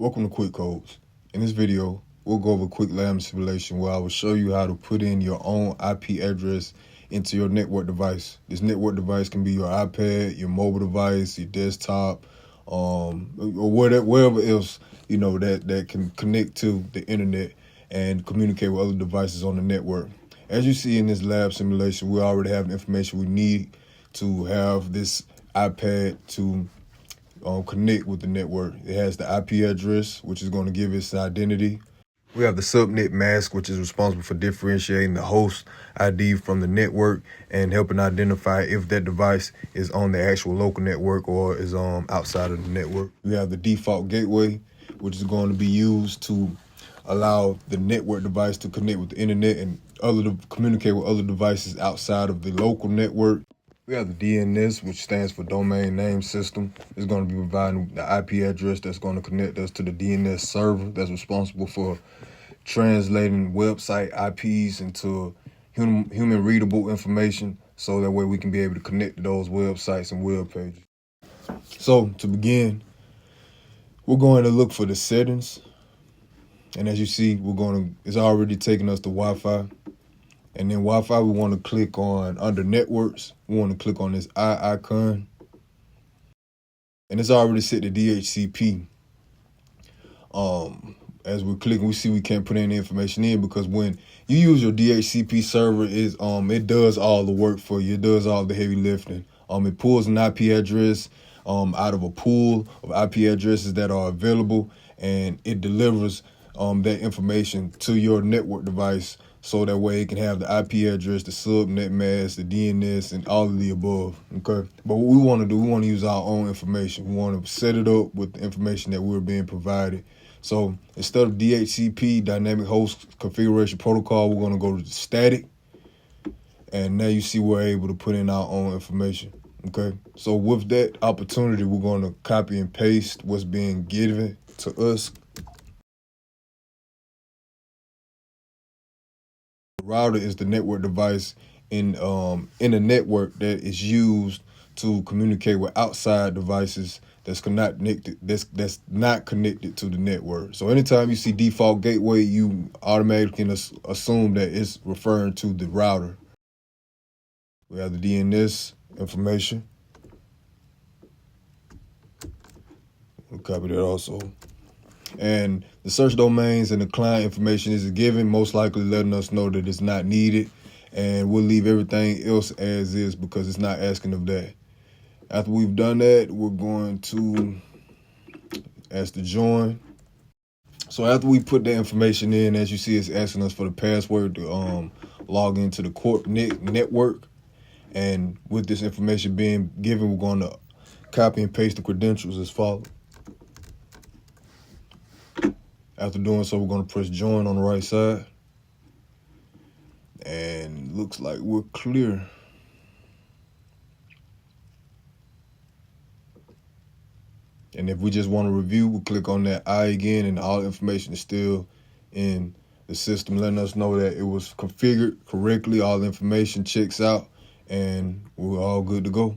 Welcome to QuikCodes. In this video, we'll go over a quick lab simulation where I will show you how to put in your own IP address into your network device. This network device can be your iPad, your mobile device, your desktop, or wherever else that can connect to the internet and communicate with other devices on the network. As you see in this lab simulation, we already have the information we need to have this iPad to connect with the network. It has the IP address, which is going to give its identity. We have the subnet mask, which is responsible for differentiating the host ID from the network and helping identify if that device is on the actual local network or is outside of the network. We have the default gateway, which is going to be used to allow the network device to connect with the internet and communicate with other devices outside of the local network. We have the DNS, which stands for Domain Name System. It's going to be providing the IP address that's going to connect us to the DNS server that's responsible for translating website IPs into human readable information, so that way we can be able to connect to those websites and web pages. So to begin, we're going to look for the settings. And as you see, it's already taking us to Wi-Fi. And then Wi-Fi, we want to click on under networks. We want to click on this eye icon. And it's already set to DHCP. As we're clicking, we see we can't put any information in because when you use your DHCP server, it does all the work for you. It does all the heavy lifting. It pulls an IP address out of a pool of IP addresses that are available, and it delivers that information to your network device, so that way it can have the IP address, the subnet mask, the DNS, and all of the above, okay? But what we want to do, we want to use our own information. We want to set it up with the information that we're being provided. So instead of DHCP, Dynamic Host Configuration Protocol, we're going to go to the static. And now you see we're able to put in our own information, okay? So with that opportunity, we're going to copy and paste what's being given to us. The router is the network device in a network that is used to communicate with outside devices that's not connected to the network. So anytime you see default gateway, you automatically can assume that it's referring to the router. We have the DNS information. We'll copy that also. And the search domains and the client information is given, most likely letting us know that it's not needed. And we'll leave everything else as is because it's not asking of that. After we've done that, we're going to ask to join. So after we put that information in, as you see, it's asking us for the password to log into the Corp network. And with this information being given, we're going to copy and paste the credentials as follows. After doing so, we're going to press join on the right side. And looks like we're clear. And if we just want to review, we'll click on that I again, and all the information is still in the system, letting us know that it was configured correctly. All the information checks out, and we're all good to go.